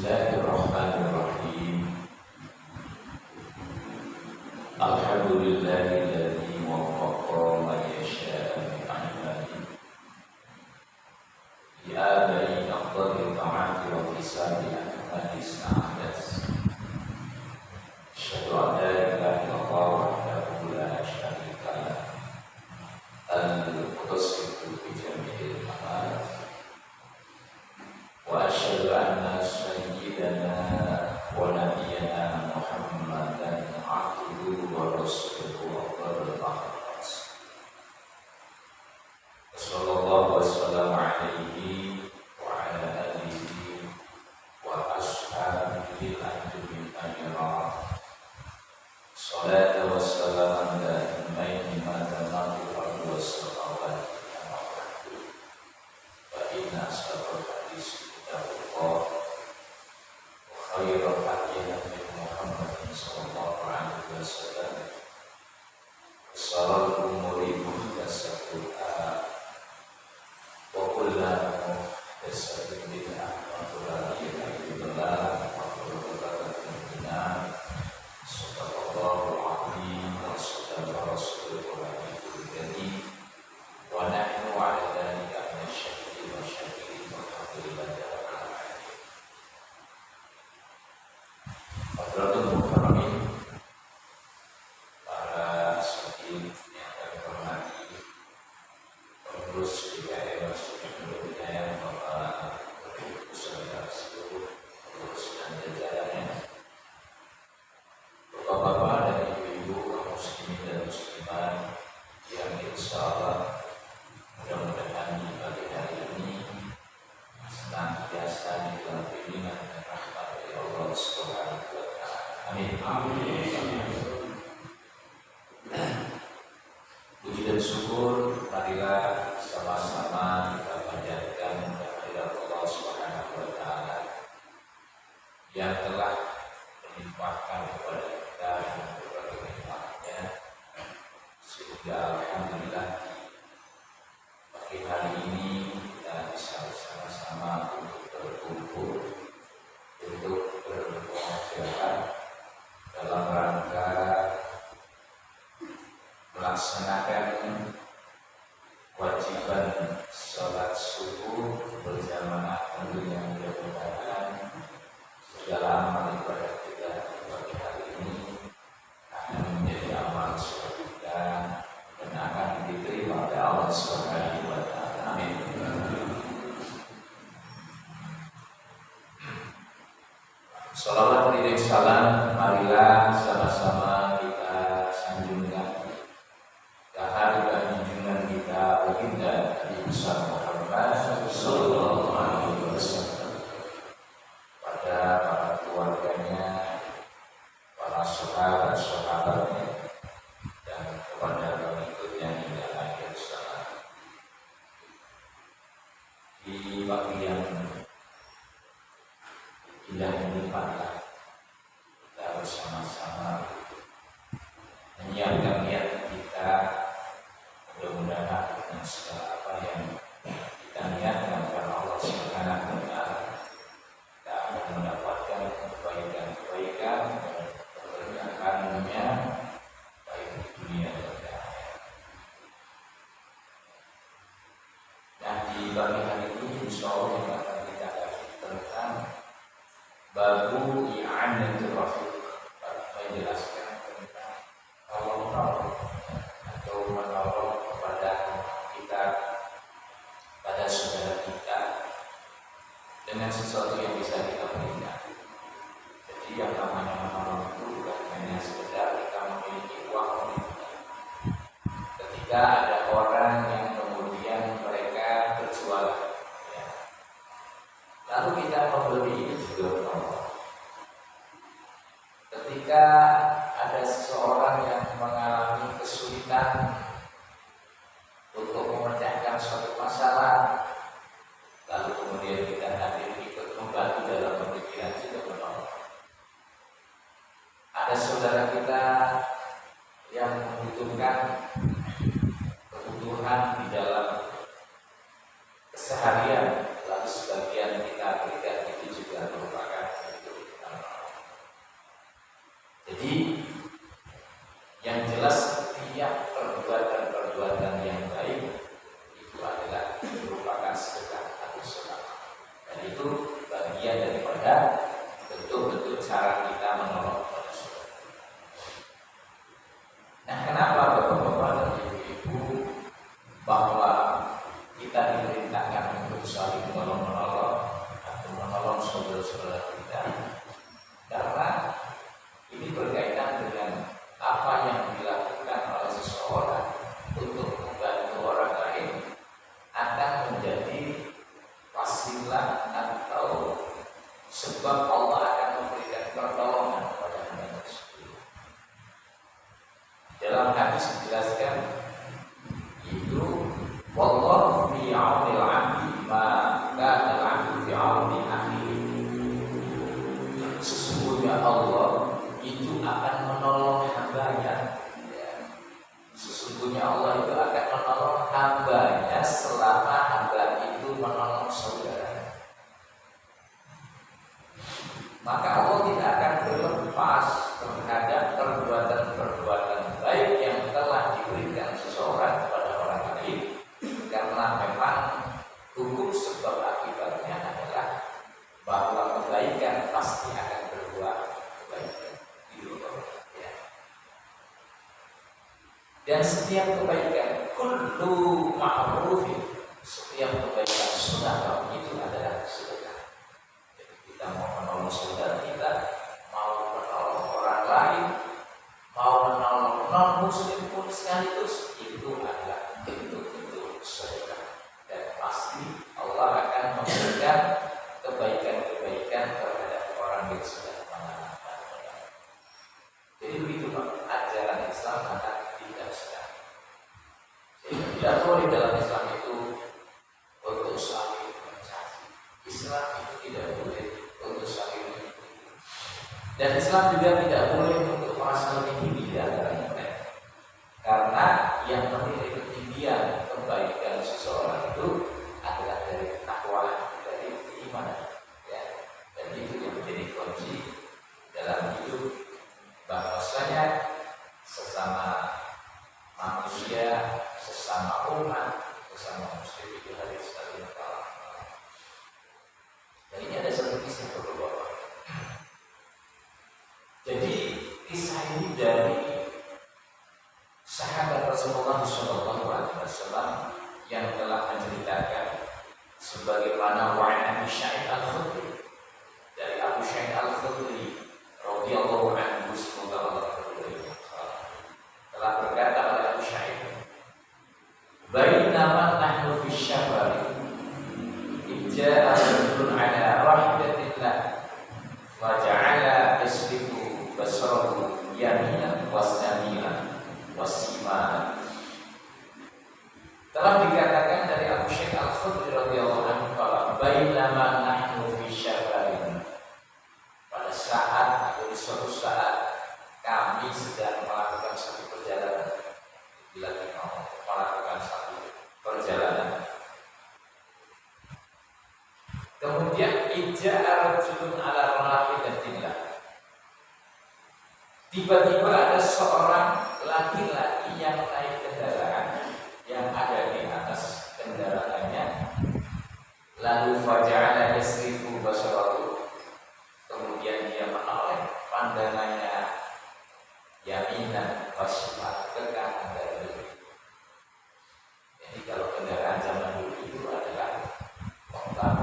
Bismillahirrahmanirrahim. Alhamdulillahilladzi waffaqa man yasha'u min 'ibadihi li ada'i afdhalil ta'ati wa hisabi ahmadis na'adas. Asyhadu an la ilaha illallah wahdahu la syarika lah al-muqtassidu bi jami'il amal. Wa asyhadu anna sayyidana wa nabiyyana Muhammadan abduhu wa rasuluhu afdhalul akhlas. Sallallahu wasallam alaihi wa ala alihi wa ashabihi al-ajmain. Salatu wassalamu ala imaini madamati wa salawat wa inna ashabul hadis kitabullah wa khairul hadi hadi Muhammadin sallallahu alaihi wasallam wa sharrul umuri muhdatsatuha wa kullu muhdatsatin bid'ah wa kullu bid'atin dhalalah wa kullu dhalalatin finnar. Subhanallahul azim wa sallallahu rasulul karim wa nahnu ala dhalika minasyahidin wa syakirin walhamdulillahi rabbil alamin. Hadratul mukarramin, para sahabat yang kami hormati, pengurus DKM Masjid Nurul Hidayah, Bapak Ibu saudara seluruh pengurus dan jajarannya, Bapak-bapak dan ibu-ibu kaum muslimin dan muslimat yang insyaallah mudah-mudahan di pagi hari ini senantiasa di dalam bimbingan dan rahmat dari Allah Subhanahu wa taala. Amin. Puji dan syukur marilah sama-sama kita panjatkan kehadirat Allah Subhanahu wa taala yang telah melimpahkan kepada kita dengan berbagai nikmatnya, sehingga alhamdulillah pagi hari ini kita bisa bersama-sama untuk berkumpul, untuk bermuajalah dalam rangka melaksanakan kewajiban sholat subuh berjamaah tentunya mudah-mudahan segala amal ibadah kita pagi hari ini akan menjadi amal soleh kita dan akan diterima oleh Allah Subhanahu wa taala. Amin. Salawat dan salam marilah sama-sama kita sanjungkan ke harga junjungan kita baginda Nabi Muhammad sallallahu alaihi wasallam, pada para keluarganya, para sahabat-sahabatnya, dan kepada pengikutnya hingga akhir zaman. Di pagi yang indah ini marilah kita bersama-sama menyiapkan niat kita, mudah-mudahan dengan segala apa yang kita niatkan karena Allah Subhanahu wa taala kita akan mendapatkan kebaikan-kebaikan dan keberkahannya baik di dunia dan di akhirat. Nah, di pagi hari ini insyaallah yang akan kita kaji tentang babu i'anatul rafiq, menjelaskan tentang tolong atau menolong kepada kita, pada saudara kita dengan sesuatu yang bisa kita berikan. Jadi yang namanya menolong itu bukan hanya sekedar kita memiliki uang. Ketika ada orang yang kemudian mereka berjualan, ya, lalu kita membeli itu juga menolong. Ketika ada seseorang yang mengalami kesulitan untuk memecahkan suatu masalah, lalu kemudian kita hadir ikut membantu dalam pemikiran juga menolong. Ada saudara kita yang membutuhkan kebutuhan di dalam keseharian, lalu sebagian kita berikan itu juga merupakan kepada bentuk-bentuk cara kita menolong manusia. Nah, kenapa Bapak-bapak dan Ibu-ibu bahwa kita diperintahkan untuk saling menolong atau menolong saudara-saudara kita? Karena ini berkaitan dengan apa yang dilakukan oleh seseorang untuk membantu orang lain akan menjadi wasilah atau sebab Allah akan memberikan pertolongan kepada hamba tersebut. Dalam hadis dijelaskan itu wallahu fi 'aunil 'abdi ma kana al-'abdu fi 'auni akhihi. Sesungguhnya Allah itu akan menolong hambanya. Sesungguhnya Allah itu akan menolong hambanya selama hamba itu menolong saudara. Maka Allah tidak akan berlepas terhadap perbuatan-perbuatan baik yang telah diberikan seseorang kepada orang lain, karena memang hukum sebab akibatnya adalah bahwa kebaikan pasti akan berbuah kebaikan. Dan setiap kebaikan, kullu ma'rufin, setiap kebaikan sunnah itu adalah sedekah. Jadi kita mau menolong saudara kita, mau menolong orang lain, mau menolong non-muslim pun sekaligus, itu adalah bentuk-bentuk sedekah. Dan pasti Allah akan memberikan kebaikan-kebaikan terhadap orang yang sudah mengamalkan. Jadi begitu Pak, ajaran Islam akan tidak sekali. Jadi tidak boleh dalam Islam itu untuk saling mencari. Islam itu tidak boleh untuk saling mencari. Dan Islam juga tidak boleh untuk merasa lebih tinggi di antara mereka. Karena yang menilai ketinggian kebaikan seseorang itu adalah dari takwa, dari keimanan. Ya. Dan itu yang menjadi kunci dalam hidup, bahwasanya sesama manusia, sesama umat, sesama muslim itu harus saling tolong. Dan ini ada satu kisah Bapak-bapak. Jadi kisah ini dari sahabat Rasulullah SAW yang telah menceritakan sebagaimana wa'an Abu Sa'id Al-Khudri, dari Abu Sa'id Al-Khudri radhiyallahu anhu, semoga Allah berkata, telah berkata oleh Abu Sa'id, bainama nahnu fi syafari idja'a rajulun ala rahilatillah faja'ala yasrifu basarahu yaminan wasamilan wasimalan. Telah dikatakan dari Abu Sa'id Al-Khudri radhiyallahu anhu bahwa bainama nahnu fi syafari, pada saat atau di suatu saat kami sedang melakukan satu perjalanan. Bila kita melakukan satu perjalanan, kemudian ija'a rajulun ala rahilatillah, tiba-tiba ada seorang laki-laki yang naik kendaraan, yang ada di atas kendaraannya, lalu faja'ala yasrifu basarahu, kemudian dia menoleh pandangannya yaminan wasyimat, ke kanan dan kiri. Jadi kalau kendaraan zaman dulu itu adalah motor,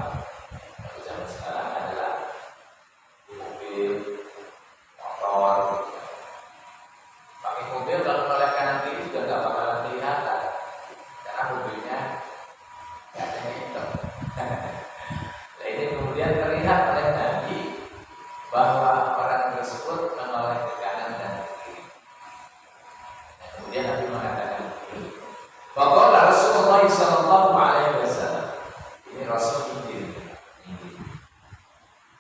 kalau zaman sekarang adalah mobil, motor. Pakai mobil kalau menoleh kanan kiri juga nggak bakalan kelihatan, karena mobilnya nggak ada hitam. Nah, ini kemudian terlihat oleh Nabi bahwa orang tersebut menoleh ke kanan dan ke kiri. Nah, kemudian Nabi mengatakan, faqala Rasulullah sallallahu alaihi wasallam, ini Rasul ini.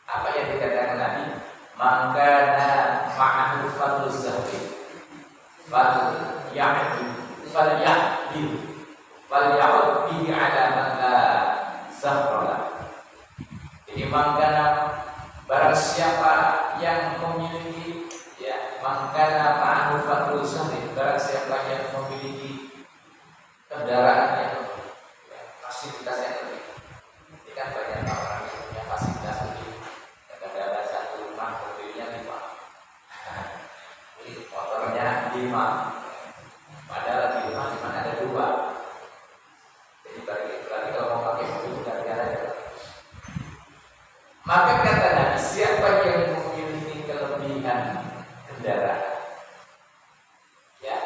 Apa yang dikatakan Nabi? Maka ma'ahu fadlu zahri fal ya'dil bihi ala man la zahra. Jadi mangkana barang siapa yang memiliki, ya, mangkana ma'ahu fadlu zahri, barang siapa yang memiliki kendaraan yang lebih, ya, fasilitas yang lebih. Ini kan banyak orang yang punya fasilitas lebih, dan siapa yang memiliki kelebihan kendaraan, ya,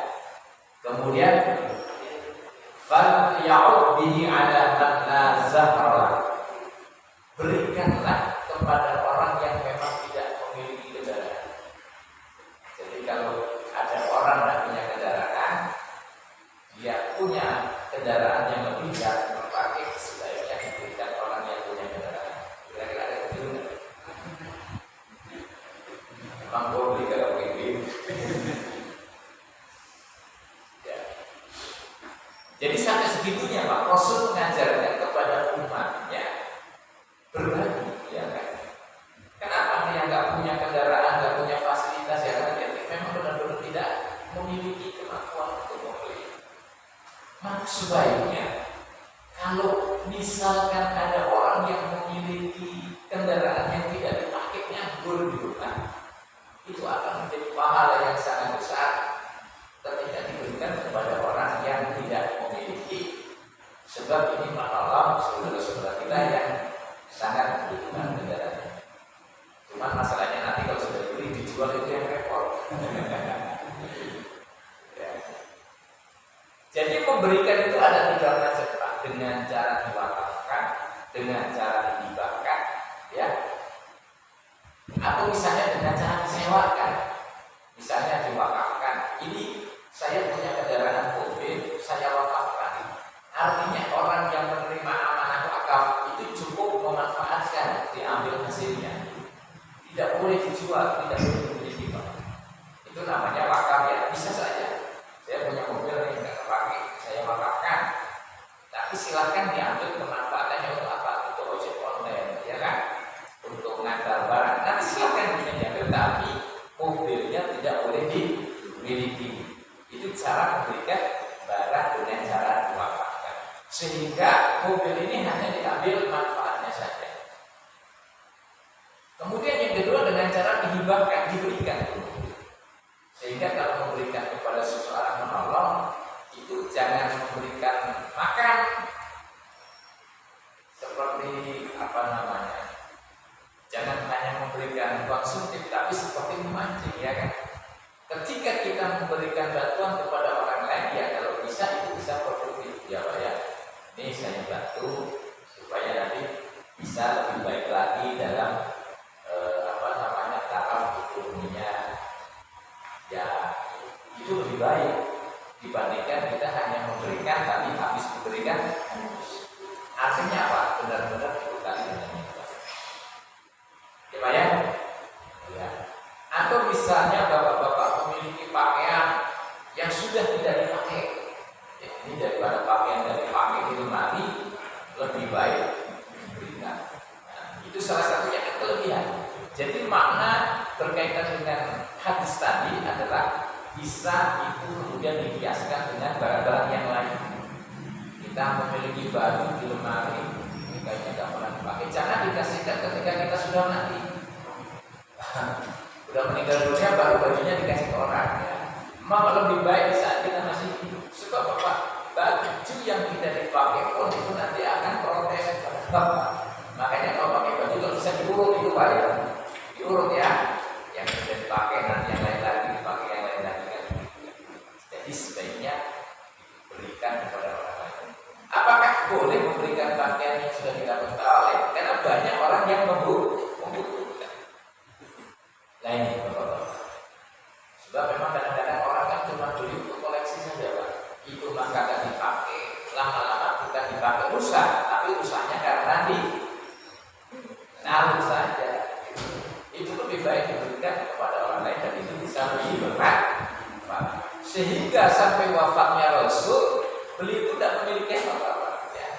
kemudian fal ya'ud bihi ala man la zahra, berikanlah kepada orang yang memang tidak memiliki kendaraan. Jadi kalau ada orang yang punya kendaraan, dia punya kendaraan yang lebih dari terpakai, sebaiknya diberikan orang yang punya kendaraan. Kira-kira ada begitu nggak? Memang boleh kalau begitu. Ya. Jadi sampai segitunya Pak Rasul mengajarkan kepada umatnya berbagi, ya kan? Kenapa dia nggak punya kendaraan, nggak punya fasilitas, ya kan? Dia memang benar-benar tidak memiliki kemampuan untuk membeli. Maka sebaiknya kalau misalkan ada orang yang memiliki kendaraan yang tidak dipakai nganggur di rumah, itu akan menjadi pahala yang sangat besar ketika diberikan kepada orang yang tidak memiliki. Sebab ini masalah saudara-saudara kita yang sangat membutuhkan kendaraan. Cuma masalahnya nanti kalau sudah beli dijual itu yang repot. Ya. Jadi memberikan itu ada tiga macam Pak, dengan cara diwakafkan, dengan cara dihibahkan, ya, atau misalnya dengan cara disewakan. Misalnya diwakafkan, ini saya punya kendaraan mobil, saya wakafkan. Artinya orang yang menerima amanah wakaf itu cukup memanfaatkan, diambil hasilnya, tidak boleh dijual, tidak boleh dimiliki Pak. Itu namanya wakaf, ya. Bisa saja saya punya mobil yang tidak terpakai, saya wakafkan, tapi silahkan diambil pemanfaatannya untuk apa? Untuk ojek online, ya kan? Untuk ngantar barang, nanti silahkan diambil, tapi mobilnya tidak boleh dimiliki. Itu cara memberikan barang dengan cara diwakafkan, sehingga mobil ini hanya diambil manfaatnya saja. Kemudian yang kedua dengan cara dihibahkan, diberikan. Sehingga kalau memberikan kepada seseorang menolong, itu jangan memberikan makan seperti apa namanya, jangan hanya memberikan konsumtif, tapi seperti memancing, ya kan? Ketika kita memberikan bantuan kepada orang lain, ya kalau bisa itu bisa produktif, ya Pak, ya. Ini saya bantu supaya nanti bisa lebih baik lagi dalam taraf ekonominya, ya itu lebih baik dibandingkan kita hanya memberikan tapi habis memberikan. Artinya apa? Benar-benar dibekali dengan itu, ya Pak, ya. Ya. Atau misalnya bapak-bapak memiliki pakaian yang sudah tidak dipakai, ya, ini daripada pakaian yang dipakai di lemari, lebih baik diberikan. Nah, itu salah satunya kelebihan. Jadi makna berkaitan dengan hadis tadi adalah bisa itu kemudian dikiaskan dengan barang-barang yang lain. Kita memiliki baju di lemari, kayaknya tidak pernah dipakai, jangan dikasihkan ketika kita sudah mati. Sudah meninggal dunia baru bajunya dikasih ke orang, ya. Maka lebih baik saat kita masih hidup. Sebab Bapak, baju yang tidak dipakai pun itu nanti akan protes kepada Bapak. Makanya kalau pakai baju kalau bisa diurut itu Pak, ya. Diurut, ya. Yang sudah dipakai nanti yang lain lagi dipakai, yang lain lagi kan. Jadi sebaiknya diberikan kepada orang lain. Apakah boleh memberikan pakaian yang sudah kita peroleh? Karena banyak orang yang membutuhkan. Lain, Bapak. Sebab memang kadang-kadang orang kan cuma beli untuk koleksi saja, Pak. Itu maka akan dipakai, lama-lama bukan dipakai rusak, tapi rusaknya karena naruh saja. Itu lebih baik diberikan kepada orang lain dan itu bisa lebih bermanfaat. Sehingga sampai wafatnya Rasul, beliau itu tidak memiliki apa-apa, ya.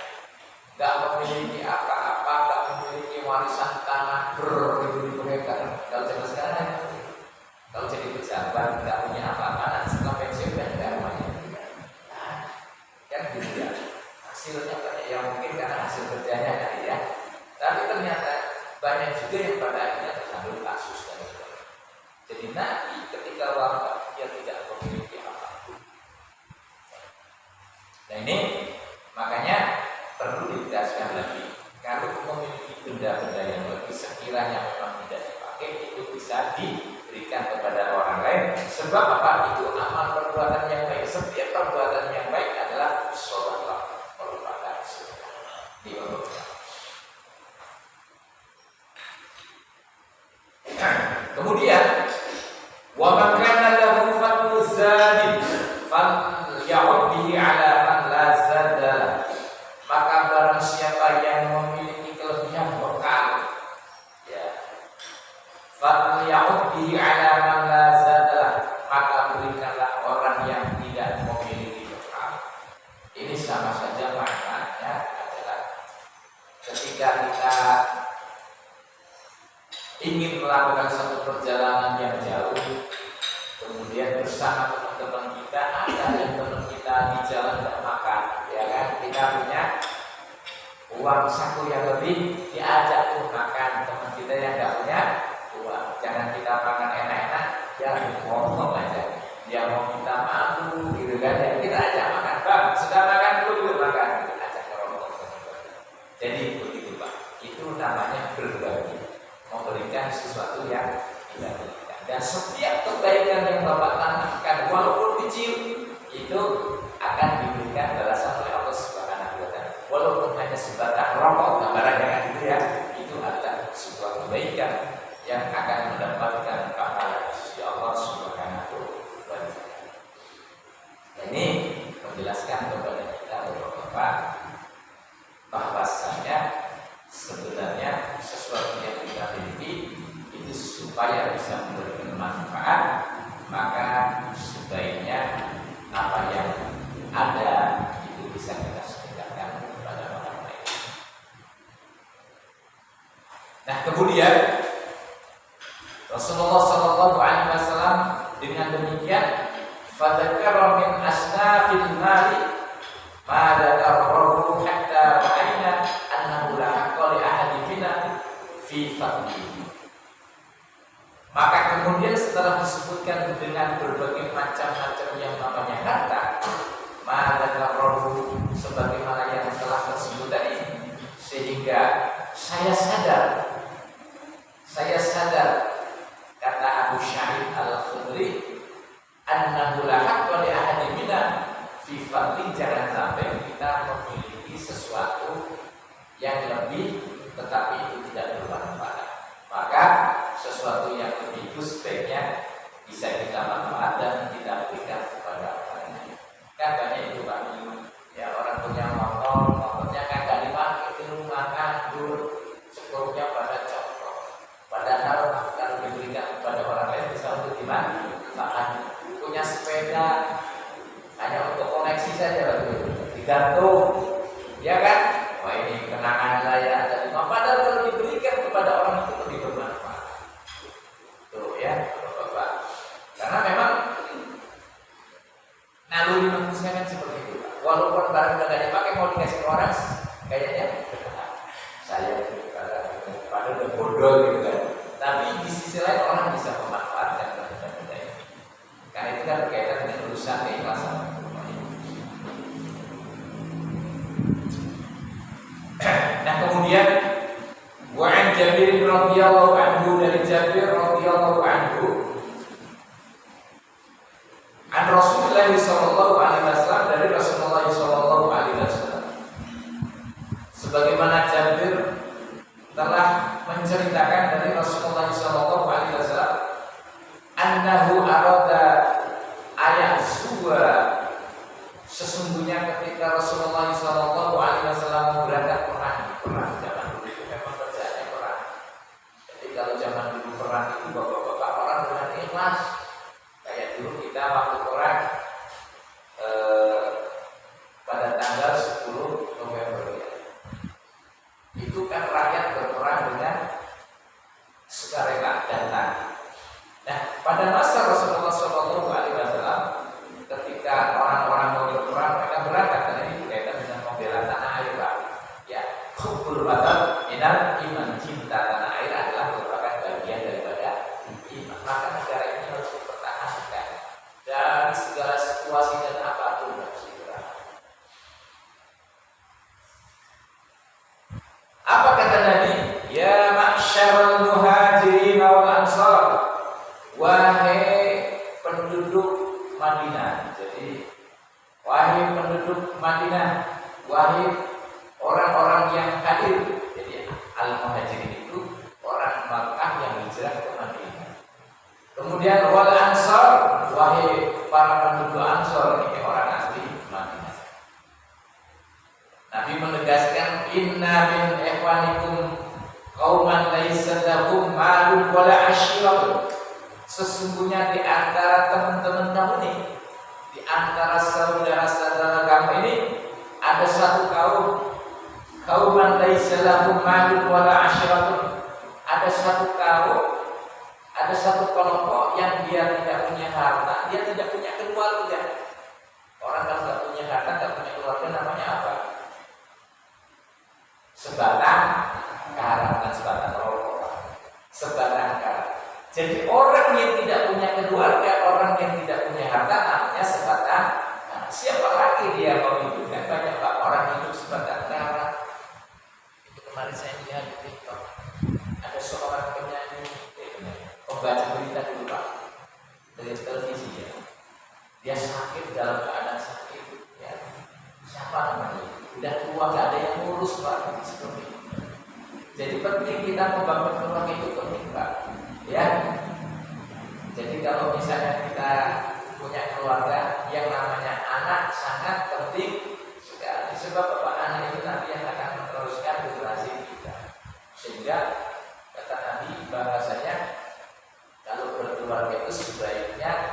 Tidak memiliki apa-apa, tidak memiliki warisan tanah beribu-ribu hektar. Kalau zaman sekarang, kalau jadi pejabat tidak punya apa-apa, nanti setelah pensiun kan tidak rumahnya. Nah, kan gitu ya. Hasilnya banyak yang mungkin karena hasil kerjanya kan, ya. Tapi ternyata banyak juga yang pada akhirnya tersandung kasus dan sebagainya. Jadi Nabi ketika wafat dia tidak memiliki apapun. Nah ini makanya perlu ditegaskan lagi, kalau memiliki benda-benda yang lebih sekiranya memang tidak bisa diberikan kepada orang lain. Sebab apa? Itu amal perbuatan yang baik. Setiap perbuatan yang baik adalah sedekah, merupakan sedekah. Kemudian wa man kana lahu fadlu zadin falya'ud bihi 'ala man la zada. Maka barang siapa yang memiliki kelebihan bekal, ya, falya'ud bihi 'ala man la zada, maka berikanlah orang yang tidak memiliki bekal. Ini sama saja maknanya adalah ketika kita ingin melakukan satu perjalanan yang jauh, kemudian bersama teman-teman kita, ada yang teman kita di jalan tidak makan, ya kan? Kita punya uang saku yang lebih, diajak tuh makan. Teman kita yang tidak punya uang, jangan kita makan enak-enak, ya ngomong aja. Dia mau kita malu, gitu kan? Ya, kita ajak makan, bang, sudah makan belum makan? Kita ajak ngomong. Jadi begitu Pak, itu namanya berbagi, memberikan sesuatu yang tidak berikan. Dan setiap kebaikan yang Bapak tanamkan, walaupun kecil, itu akan diberikan balasan oleh Allah Subhanahu wa Ta'ala. Walaupun hanya sebatang rokok, gambarannya kan gitu ya, itu adalah sebuah kebaikan yang akan mendapatkan pahala sisi Allah Subhanahu wa Ta'ala. Ini menjelaskan kepada kita Bapak bahwasanya sebenarnya sesuatu yang kita miliki itu supaya bisa memberikan manfaat, maka sebaiknya apa yang ada itu bisa kita sedekahkan kepada orang lain. Nah, kemudian Rasulullah SAW dengan demikian fadzakara min asnafil mali ma dzakarahu hatta ra'ayna annahu la haqqa li ahadin minna fi fadlihi. Maka kemudian setelah disebutkan dengan berbagai macam-macam yang namanya harta, ma dzakarahu sebagaimana yang telah tersebut tadi, sehingga saya sadar kata Abu Sa'id Al-Khudri, annahu la haqqa li ahadin minna fi fadli, jangan sampai kita memiliki sesuatu yang lebih tetapi itu tidak bermanfaat. Maka sesuatu yang lebih itu sebaiknya bisa kita manfaatkan dan kita berikan kepada orang lain. Kan banyak itu Pak, ya, orang punya motornya kan gak dipakai, itu makan dulu, sekurangnya pada contoh. Padahal kalau diberikan kepada orang lain bisa untuk dimanfaatkan. Punya sepeda hanya untuk koleksi saja, digantung, ya kan? Wah, ini kenangan saya dari padahal kalau diberikan kepada orang itu lebih bermanfaat. Tuh ya, Bapak. Karena memang naluri manusia kan seperti itu. Walaupun barang udah gak dipakai mau dikasih ke orang, kayaknya saya padahal udah bodoh gitu kan. Tapi di sisi lain orang bisa memanfaatkan benda-benda ini. Karena itu kan berkaitan dengan urusan keikhlasan. Nah, kemudian wa'an Jabir radhiyallahu anhu, dari Jabir radhiyallahu anhu, an Rasulullah sallallahu alaihi wasallam, dari Rasulullah sallallahu alaihi wasallam, sebagaimana Jabir telah menceritakan dari Rasulullah sallallahu alaihi wasallam, annahu arada ayahsuwa, sesungguhnya ketika Rasulullah sallallahu alaihi wasallam berangkat perang zaman dulu itu memang kerjanya perang. Jadi kalau zaman dulu perang itu bapak-bapak orang dengan ikhlas. Kayak dulu kita waktu perang pada tanggal 10 November ya. Itu kan rakyat berperang dengan sukarela datang. Nah, pada masa Rasulullah sallallahu alaihi wasallam, ketika orang-orang mau berperang, mereka berangkat, karena ini berkaitan dengan membela tanah air, Pak. Ya, hubbul watan minal iman, cinta tanah air adalah merupakan bagian daripada iman. Maka negara ini harus dipertahankan. Dan Madinah. Jadi wahai penduduk Madinah, wahai orang-orang yang hadir. Jadi al-muhajirin itu orang Makkah yang hijrah ke Madinah. Kemudian wal ansor, wahai para penduduk Ansor, ini orang asli Madinah. Nabi menegaskan inna min ikhwanikum qauman laisa lahum malun wala ashiratun. Sesungguhnya di antara teman-teman kamu nih, di antara saudara-saudara kamu ini ada satu kauman laisa lahum malun wala ashiratun. Ada satu kaum, ada satu kelompok yang dia tidak punya harta, dia tidak punya keluarga. Orang kalau tidak punya harta, tidak punya keluarga, namanya apa? Sebatang kara, bukan sebatang rokok. Sebatang kara. Jadi orang yang tidak punya keluarga, orang yang tidak punya harta, namanya sebatang kara. Siapa lagi dia mau hidup? Kan banyak Pak orang hidup sebatang kara. Itu kemarin saya lihat di TikTok. Ada seorang penyanyi, pembaca berita dulu Pak, dari televisi ya. Dia sakit dalam keadaan sakit, ya. Siapa namanya? Udah tua, nggak ada yang ngurus Pak, seperti itu. Jadi penting kita membangun keluarga itu penting Pak, ya. Jadi kalau misalnya kita punya keluarga, yang namanya anak sangat penting sekali. Sebab Bapak anak itu nanti yang akan meneruskan generasi kita. Sehingga kata Nabi bahasanya kalau berkeluarga itu sebaiknya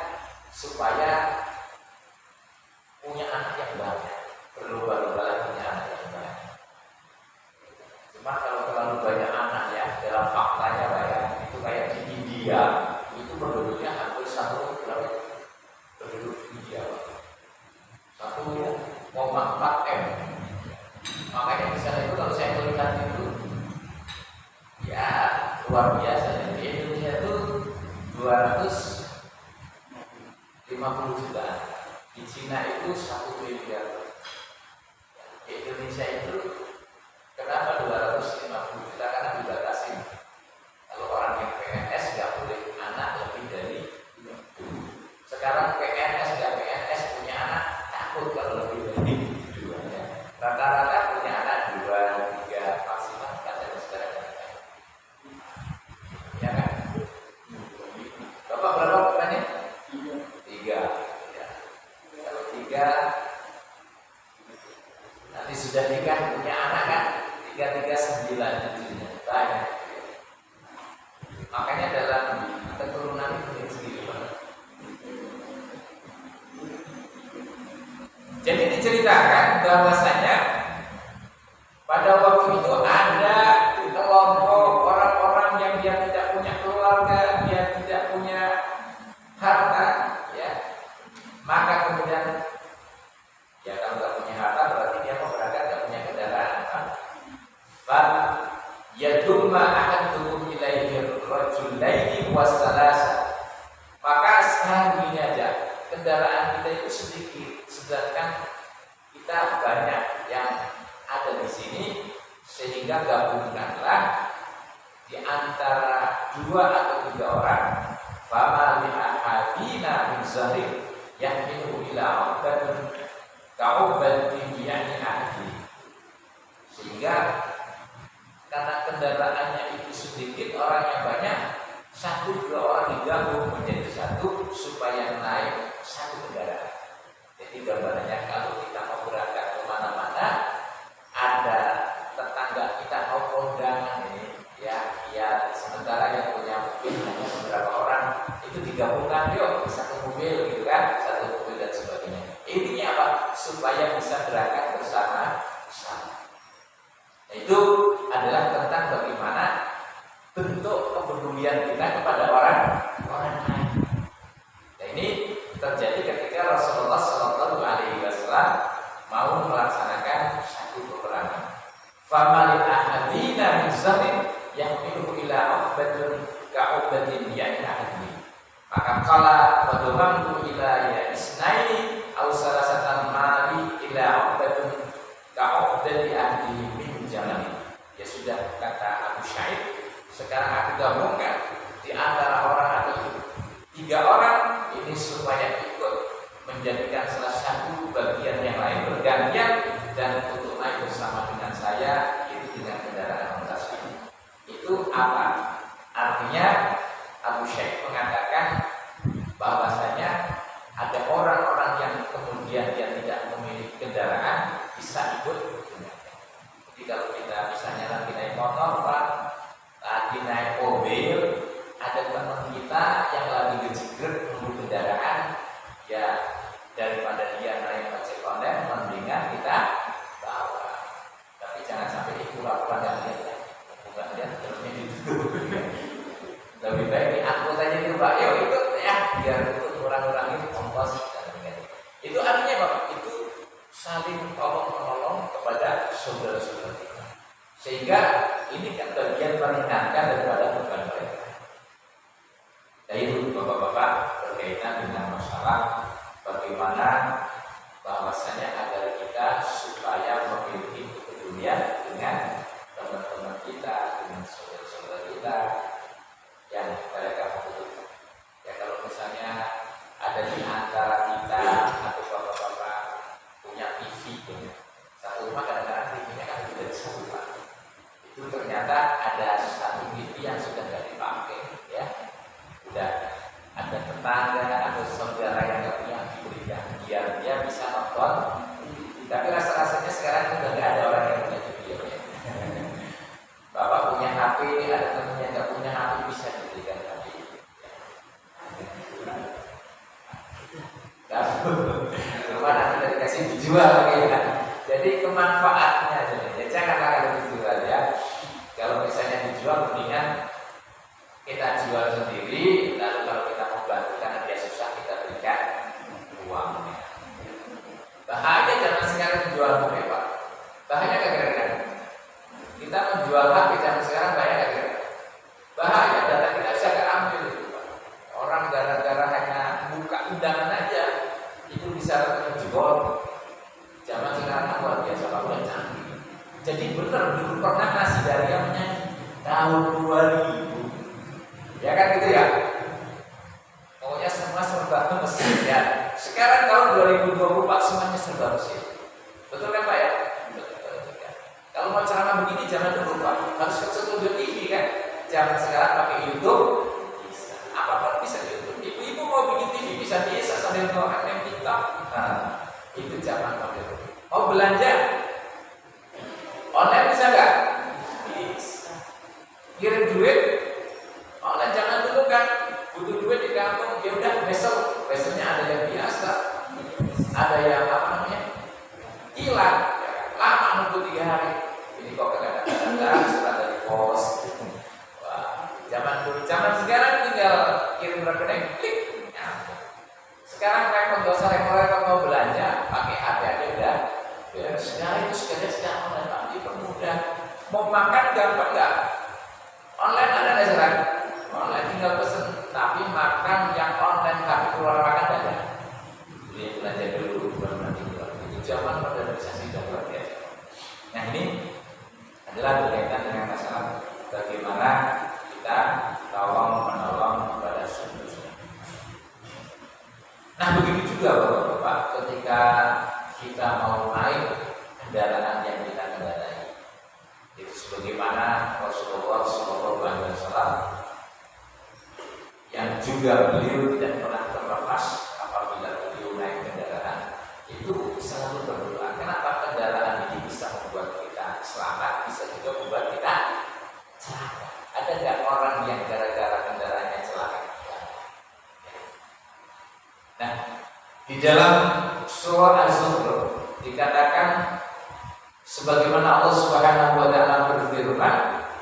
supaya punya anak yang banyak, berlomba-lomba punya anak yang banyak. Cuma kalau terlalu banyak anak ya, dalam faktanya Pak ya, itu kayak di India, itu penduduknya hampir 1,4 M. Makanya di sana itu kalau saya melihat itu, ya luar biasa. Di Indonesia itu 250 juta, di Cina itu 1 miliar. Di Indonesia itu kenapa 250 juta? Karena dibatasi. Kalau orang yang PNS nggak boleh anak lebih dari 2. Sekarang PNS nggak PNS punya anak takut kalau lebih dari 2 ya. Rata-rata punya anak 2, 3 maksimal kata sekarang. Ya kan? Bapak berapa ukurannya? 3. Ya. Kalau 3 nanti sudah nikah punya anak kan? 3 9 cucunya banyak. Makanya dalam keturunan itu segitu banget. Jadi diceritakan bahwasanya pada waktu itu ada kelompok orang-orang yang dia tidak punya keluarga, dia tidak punya harta, ya. Maka kemudian, ya kalau nggak punya harta berarti dia mau berangkat nggak punya kendaraan. Fal yadumma ahadukum ilaihi rajulaini wassalasa. Maka sekarang ini aja kendaraan kita itu sedikit, sedangkan kita banyak yang ada di sini, sehingga gabungkanlah di antara 2 atau 3 orang. Fama li ahadina min zahir yahmilu ila ubatin ka'ubatin yani ahdi. Sehingga karena kendaraannya itu sedikit, orang yang banyak, 1-2 orang digabung menjadi satu supaya naik satu kendaraan. Jadi gambarannya kalau kita mau berangkat kemana-mana, ada tetangga kita mau kondangan ini, ya sementara yang punya mobil hanya beberapa orang, itu digabungkan yuk satu mobil gitu kan, satu mobil dan sebagainya. Intinya apa? Supaya bisa berangkat bersama-sama. Nah, itu adalah tentang bagaimana bentuk kepedulian kita kepada orang lain. Nah, ini terjadi ketika Rasulullah SAW mau melaksanakan satu peperangan. Famalil ahadina min zahrin yahmiluhu ila ubatin ka'ubatin yani ahadi. Maka kala fadomantu ila ya isnaini aw salasatan mali ila ubatin ka'ubati ahdi min jamani. Ya sudah, kata Abu Syaib, sekarang aku gabungkan di antara orang atau 3 orang ini supaya ikut Artinya Abu Syekh mengatakan bahwasanya ada orang-orang yang kemudian dia tidak memiliki kendaraan bisa ikut. Jadi kalau kita misalnya lagi naik motor, Pak, lagi naik mobil, ada teman kita yang lagi ngejegrek nunggu kendaraan, ya daripada dia naik ojek online, mendingan kita bawa. Tapi jangan sampai pura-pura nggak lihat ya, bukan lihat terusnya gitu. Lebih baik diangkut aja dulu, Pak. Yuk ikut ya, biar ikut orang-orang ini ongkos dan sebagainya. Itu artinya Bapak, itu saling tolong-menolong kepada saudara-saudara kita. Sehingga ini kan bagian meringankan daripada beban mereka. Nah itu Bapak-bapak berkaitan dengan masalah bagaimana bahwasanya agar kita supaya memiliki kepedulian dengan teman-teman kita, dengan saudara-saudara kita yang mereka membutuhkan. Ya kalau misalnya ada di antara kita atau bapak-bapak punya TV, satu rumah kadang-kadang TV-nya kan tidak satu, Pak. Itu ternyata ada satu TV yang sudah tidak dipakai, ya. Udah ada tetangga atau saudara yang nggak punya diberikan biar dia bisa nonton. Tapi rasa-rasanya sekarang sudah nggak ada orang yang punya TV, ya. Bapak punya HP, ada teman yang nggak punya HP bisa diberikan HP. Cuma nanti dikasih dijual ya. Jadi kemanfaatnya aja. Ya, janganlah kalau dijual ya. Kalau misalnya dijual mendingan kita jual sendiri. Lalu kalau kita mau bantu karena dia susah kita berikan uangnya. Bahaya zaman sekarang menjual HP, Pak. Bahaya nggak kira-kira? Kita menjual HP zaman sekarang bahaya nggak kira-kira? Bahaya, data kita bisa keambil. Orang gara-gara hanya buka undangan aja itu bisa menjebol. Zaman sekarang luar biasa, Pak, udah canggih. Jadi benar dulu pernah ngasih dariannya tahun 2000, ya kan gitu ya. Pokoknya semua serba mesin ya. Sekarang tahun 2024 semuanya serba mesin. Betul kan Pak ya? Betul ya. Kalau mau ceramah begini zaman dulu Pak harus ke studio TV kan. Zaman sekarang pakai YouTube bisa. Apapun bisa YouTube. Ibu-ibu mau bikin TV bisa sambil main TikTok. Nah, itu zaman modern. Mau belanja online bisa nggak? Bisa. Kirim duit online. Jangan dulu kan butuh duit di kampung, ya udah besoknya ada yang biasa, ada yang apa namanya kilat, ya, lama nunggu 3 hari. Ini kok kadang-kadang surat dari pos. Wah, zaman sekarang tinggal kirim rekening, klik. Sekarang repot, gak usah repot-repot mau belanja, pakai HP aja udah. Ya, sekarang itu sekarang online Pak, dipermudah. Mau makan gampang nggak? Online ada nggak sekarang? Online tinggal pesen, tapi makan yang online tapi keluar makan ada. Jadi belanja dulu, baru nanti keluar. Itu zaman modernisasi sudah luar biasa. Nah ini adalah berkaitan dengan masalah bagaimana kita tolong menolong kepada saudara. Nah begitu juga Bapak-bapak, ketika kita mau naik kendaraan yang kita kendarai, itu sebagaimana Rasulullah SAW yang juga beliau tidak pernah terlepas apabila beliau naik kendaraan itu selalu berdoa. Kenapa kendaraan ini bisa membuat kita selamat, bisa juga membuat kita celaka? Ada nggak orang yang gara-gara kendaraannya celaka? Nah, di dalam surah Az-Zukhruf dikatakan sebagaimana Allah Subhanahu wa taala berfirman,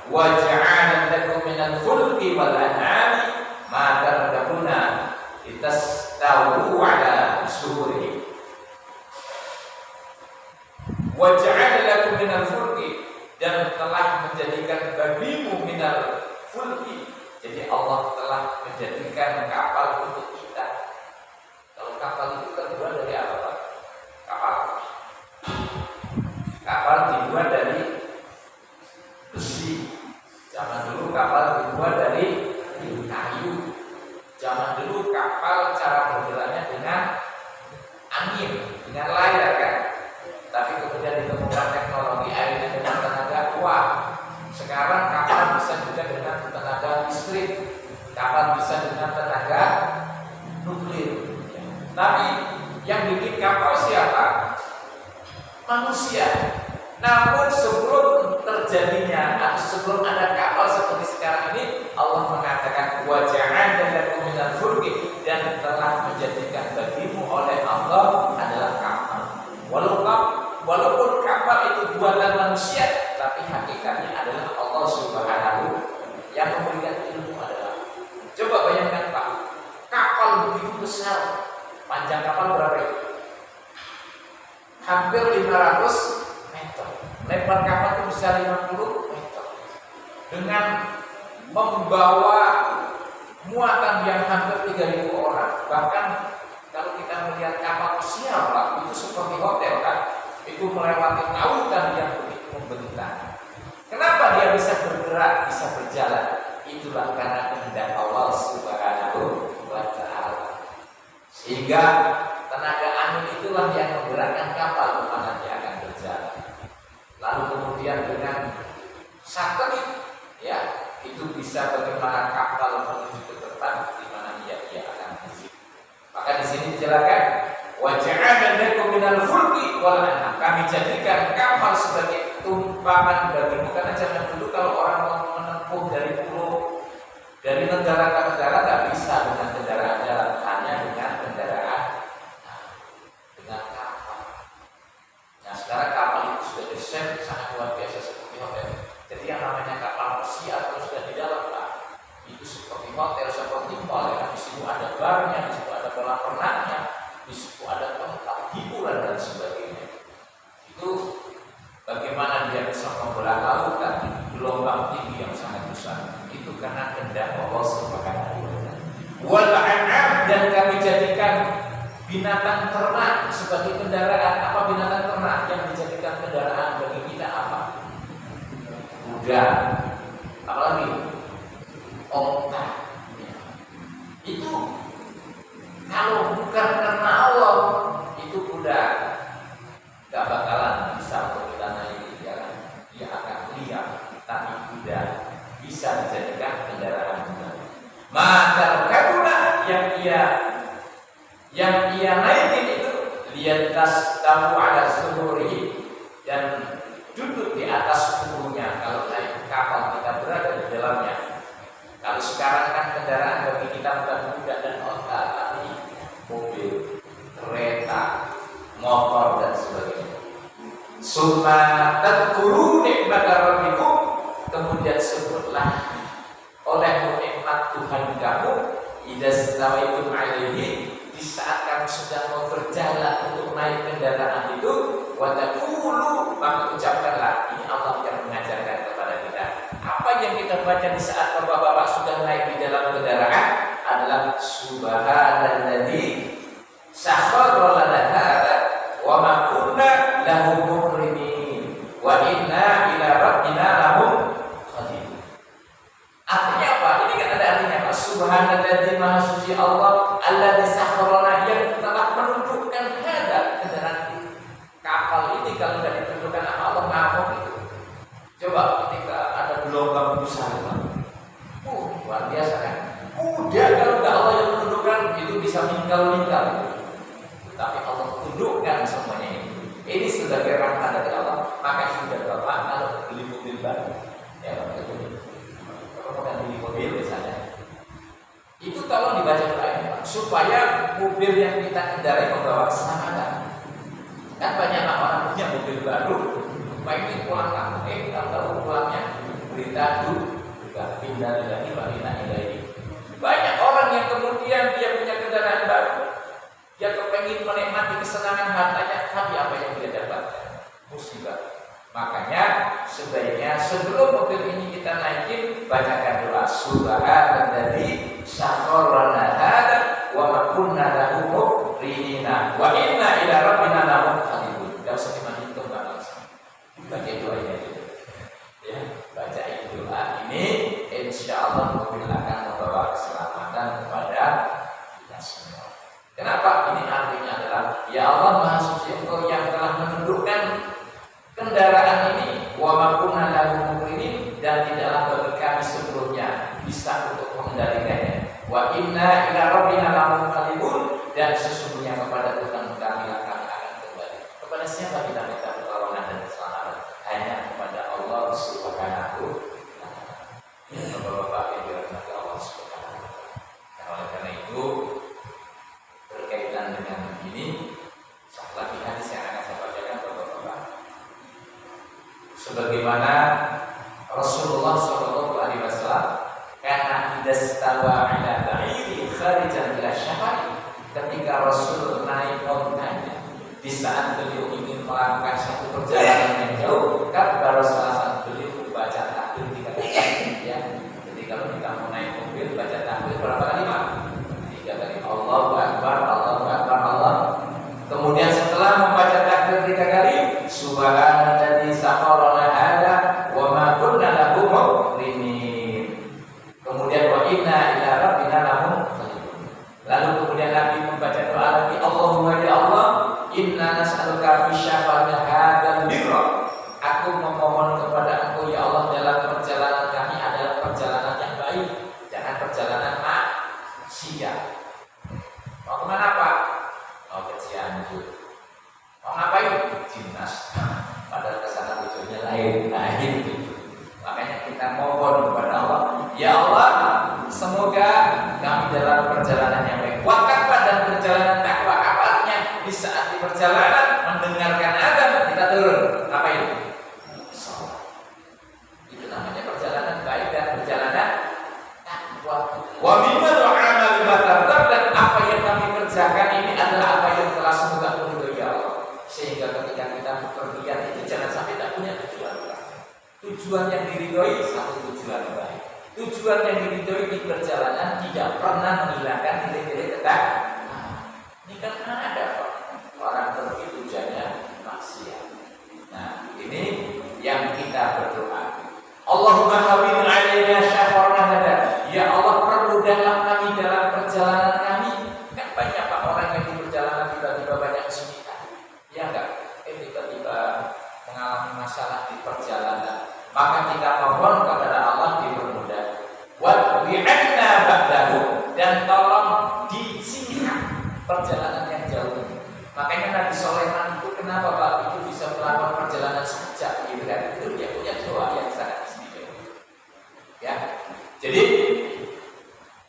"Wa ja'ala lakum minal fulki wal an'ami ma tarkabuna litastawu 'ala suhurihi." Wa ja'ala lakum minal fulki, dan telah menjadikan bagimu minal fulki. Jadi Allah telah menjadikan kapal untuk kita. Kalau kapal itu terbuat dari apa, Pak? Kapal dibuat dari besi. Zaman dulu kapal dibuat dari kayu. Zaman dulu kapal cara bergeraknya dengan angin, dengan layar kan. Tapi kemudian ditemukan teknologi airnya dengan tenaga uap. Sekarang kapal bisa juga dengan tenaga listrik, kapal bisa dengan tenaga nuklir. Tapi yang bikin kapal siapa? Manusia. Namun sebelum terjadinya atau sebelum ada kapal seperti sekarang ini, Allah mengatakan waja'an lakum minal fulki, dan telah menjadikan bagimu oleh Allah adalah kapal. Walaupun kapal itu buatan manusia, tapi hakikatnya adalah Allah Subhanahu yang memberikan ilmu adalah. Coba bayangkan Pak, kapal begitu besar, panjang kapal berapa itu? Hampir 500 meter. Lebar kapal itu bisa 50 meter. Dengan membawa muatan yang hampir 3.000 orang. Bahkan kalau kita melihat kapal pesiar Pak, itu seperti hotel kan. Itu melewati lautan yang begitu membentang. Kenapa dia bisa bergerak, bisa berjalan? Itulah karena kehendak Allah Subhanahu wa ta'ala. Sehingga tenaga angin itulah yang menggerakkan kapal kemana dia akan berjalan. Lalu kemudian dengan satelit, ya, itu bisa bagaimana kapal menuju ke tempat di mana dia akan pergi. Maka di sini dijelaskan waja'alna lakum minal fulki wal an'am. Kami jadikan kapal sebagai tumpangan bagimu, karena zaman dulu kalau orang mau menempuh dari pulau, dari negara ke negara nggak bisa dengan kendaraan darat, hanya dengan kendaraan dengan kapal. Nah sekarang kapal itu sudah desain sangat luar biasa seperti hotel. Jadi yang namanya kapal pesiar kalau sudah di dalam Pak, itu seperti hotel, seperti mall ya. Di situ ada barnya, di situ ada kolam renangnya, di situ ada tempat hiburan dan sebagainya. Itu bagaimana dia bisa membelah lautan, gelombang tinggi yang sangat besar. Itu karena kehendak Allah Subhanahu wa ta'ala. Wal an'am, dan kami jadikan binatang ternak sebagai kendaraan. Apa binatang ternak yang dijadikan kendaraan bagi kita apa? Kuda. Apalagi? Onta. Itu kalau bukan karena Allah, itu kuda gak bakalan bisa untuk kita naiki, ya kan? Dia akan liar, tapi kuda bisa dijadikan kendaraan juga. Maka kabuna yang ia naikin itu lihat tas tamu ada sumuri, dan duduk di atas punggungnya. Kalau naik kapal kita berada di dalamnya. Kalau sekarang kan kendaraan bagi kita bukan kuda dan onta, tapi mobil, kereta, motor dan sebagainya. Summa tadkuru nikmata rabbikum, kemudian sebutlah oleh nikmat Tuhan kamu idza stawaitum alaihi, di saat kamu sedang mau berjalan untuk naik kendaraan itu, wa taqulu, maka ucapkanlah. Ini Allah yang mengajarkan kepada kita. Apa yang kita baca di saat bapak-bapak sudah naik di dalam kendaraan adalah subhanalladzi sakhkhara lana hadza wa ma kunna lahu muqrinin wa inna ila rabbina lamunqalibun. Artinya apa? Ini kan ada artinya Pak. Subhanalladzi, maha suci Allah, alladzi sakhkhara, yang telah menundukkan hadza kendaraan kapal ini. Kalau tidak ditundukkan sama Allah ngapok itu. Coba ketika ada gelombang besar, luar biasa kan? Kuda kalau nggak Allah yang menundukkan itu bisa mingkal-mingkal. Tapi Allah tundukkan semuanya ini. Ini sebagai rahmat dari Allah. Maka sudah Bapak kalau beli mobil baru, ya kalau mau beli mobil misalnya, itu tolong dibaca doanya Pak, supaya mobil yang kita kendarai membawa keselamatan. Kan banyak orang punya mobil baru, baik pulang kampung, kalau pulangnya berita juga pindah lagi Madinah ini. Banyak orang yang kemudian dia punya kendaraan baru, dia kepengen menikmati kesenangan hartanya, tapi apa yang dia dapatkan? Musibah. Makanya sebaiknya sebelum mobil ini kita naikin, bacakan doa subhanalladzi sakhkhara lana hadza wa ma kunna lahu muqrinin wa inna ila rabbina lamunqalibun. Enggak usah dimandikan langsung. Baca doa ini. Ya, baca doa ini, insyaallah mobil akan membawa keselamatan kepada kita semua. Kenapa? Ini artinya adalah ya Allah Maha Suci, Engkau yang telah menundukkan kendaraan ini, wa ma kunna lahu muqrinin, dan tidaklah bagi kami sebelumnya bisa Wa inna ila rabbina lamunqalibun, dan sesungguhnya kepada Tuhan kami akan kembali. Kepada siapa kita minta pertolongan dan keselamatan? Hanya kepada Allah Subhanahu wa ta'ala. Bapak-bapak yang dirahmati Allah Subhanahu wa ta'ala. Nah, oleh karena itu berkaitan dengan ini, satu lagi hadis yang akan saya bacakan bapak-bapak. Sebagaimana Rasulullah SAW karena idastawa ala ba'iri kharijan ila syafari, ketika Rasul naik ontanya di saat beliau ingin melakukan satu perjalanan yang jauh, kan baru salah satu beliau baca takbir 3 kali. Ya, jadi kalau kita mau naik mobil baca takbir berapa kali Pak? 3 kali. Allahu Akbar, Allahu Akbar, Allah. Kemudian setelah membaca takbir 3 kali, subhanalladzi sakharana hada wa ma kunna lahu muqrinin. Kemudian wa inna ila rabbina lamunqalibun. Lalu kemudian Nabi membaca doa lagi, Allahumma ya Allah, inna nas'aluka fi syafa'ati hadzal birra. Aku memohon kepada Engkau ya Allah, dalam perjalanan kami adalah perjalanan yang baik, jangan perjalanan maksiat. Mau kemana Pak? Mau ke Cianjur. Mau ngapain? Dinas. Padahal kesana tujuannya lain. Nah itu. Makanya kita mohon kepada Allah, ya Allah, semoga kami dalam perjalanan yang baik. Waktu dan perjalanan takwa, apa artinya? Di saat di perjalanan mendengarkan adzan kita turun. Apa itu? Salat. Itu namanya perjalanan baik dan perjalanan takwa. Wa minal amali batardar, dan apa yang kami kerjakan ini adalah apa yang telah semoga meridhoi Allah. Sehingga ketika kita berpergian itu jangan sampai tak punya tujuan. Tujuan yang diridhoi satu tujuan baik. Tujuan yang diridhoi di perjalanan tidak pernah menghilangkan nilai-nilai ketakwaan. Ini kan ada Pak, orang pergi tujuannya maksiat. Nah ini yang kita berdoa. Allahumma hawwin 'alaina syafarna hada. Ya Allah, permudahlah kami dalam perjalanan kami. Kan banyak Pak orang yang di perjalanan tiba-tiba banyak kesulitan. Ya enggak? Tiba-tiba mengalami masalah di perjalanan. Maka kita mohon kepada Allah dipermudah. Wa bi'anna ba'dahu, dan tolong disingkat perjalanan yang jauh. Makanya Nabi Sulaiman itu kenapa Pak itu bisa melakukan perjalanan saja, gitu kan? Itu dia punya doa yang sangat istimewa. Ya. Jadi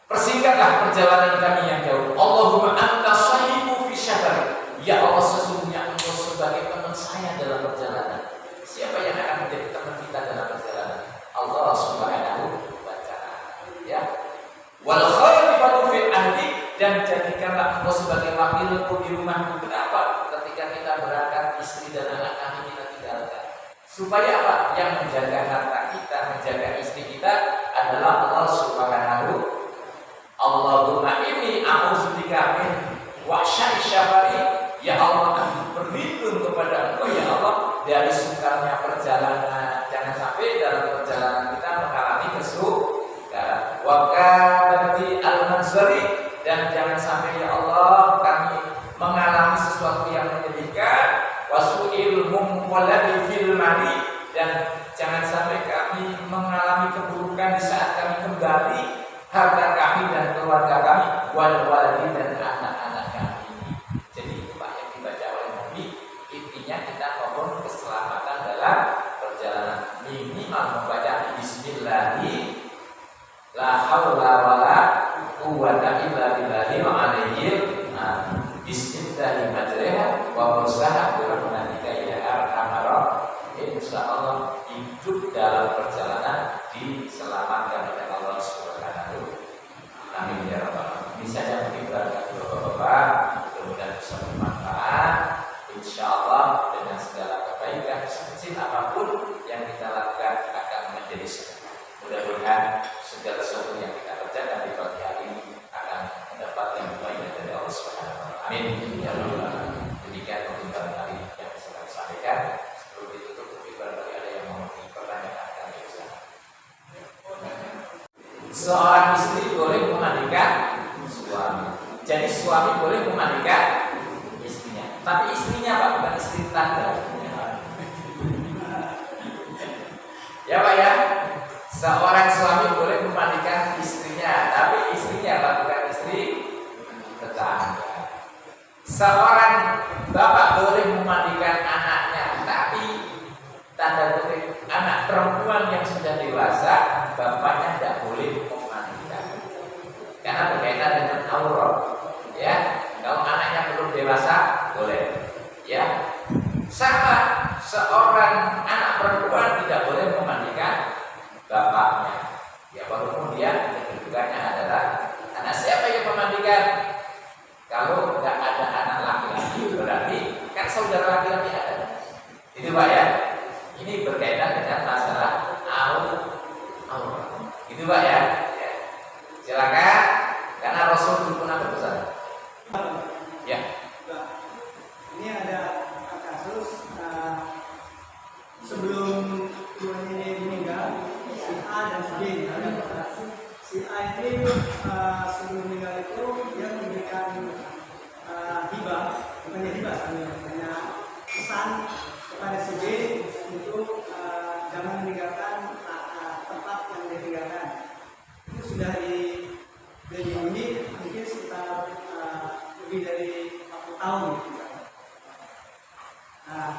persingkatlah perjalanan kami yang jauh. Allahumma anta sahibu fi syafar. Ya Allah, sesungguhnya Engkau sebagai teman saya dalam perjalanan. Siapa yang akan menjadi teman kita dalam perjalanan? Allah Subhanahu wa ta'ala. Ya. Wal khalifatu fil ahli, dan jadikanlah Engkau sebagai wakilku di rumahku. Kenapa? Ketika kita berangkat, istri dan anak kami kita tinggalkan. Supaya apa? Yang menjaga harta kita, menjaga istri kita adalah Allah Subhanahu. Allahumma inni a'udzubika min wahsyai syafari. Ya Allah, aku berlindung kepada Engkau ya Allah dari sukarnya perjalanan. Jangan sampai dalam perjalanan kita mengalami kesukaran. Wa kabati al-manzari, dan jangan sampai ya Allah kami mengalami sesuatu yang menyedihkan. Wasu'il munqalabi fil mali, dan jangan sampai kami mengalami keburukan di saat kami kembali harta kami dan keluarga kami, wal waladi, dan anak-anak kami. Jadi itu Pak yang dibaca oleh Nabi. Intinya kita mohon keselamatan dalam perjalanan, minimal membaca Bismillahi la haula wala quwwata illa billahil aliyyil azim. Bismillahi majriha wa mursaha bi rahmatika ya arhamar rahimin. Insyaallah hidup dalam perjalanan diselamatkan oleh Allah Subhanahu. Amin ya rabbal alamin. Ini saja mungkin barangkali Bapak-bapak, mudah-mudahan bisa bermanfaat. Insyaallah dengan segala kebaikan sekecil apapun yang kita lakukan akan menjadi sedekah. Mudah-mudahan segala sesuatu yang kita kerjakan di pagi hari ini akan mendapatkan kebaikan dari Allah Subhanahu wa ta'ala. Amin ya rabbal alamin. Demikian mungkin barangkali yang bisa saya sampaikan. Sebelum ditutup, mungkin barangkali ada yang mau dipertanyakan kami bisa. Seorang istri boleh memandikan suami. Jadi suami boleh memandikan istrinya. Tapi istrinya Pak, bukan istri tetangga. Ya Pak ya. Seorang suami boleh memandikan istrinya, tapi istrinya Pak seorang bapak boleh memandikan anaknya, tapi tanda kutip anak perempuan yang sudah dewasa, bapaknya tidak boleh memandikan karena berkaitan dengan aurat. Ya, kalau anaknya belum dewasa boleh. Ya, sama seorang anak perempuan tidak boleh memandikan bapaknya. Ya, walaupun dia kedudukannya adalah anak. Siapa yang memandikan? Kalau tidak ada anak laki-laki, berarti kan saudara laki-laki ada. Itu Pak ya. Ini berkaitan dengan masalah aurat. Itu Pak ya. Ya. Silakan, karena Rasul dulu pernah berpesan. Ya. Ini ada kasus sebelum keduanya ini meninggal, si A dan si B. Si A ini sebelum meninggal itu dia memberikan hibah, bukannya hibah sebenarnya, hanya pesan kepada si B untuk jangan meninggalkan tempat yang ditinggalkan. Itu sudah dari ini mungkin sekitar lebih dari 40 tahun gitu. Nah,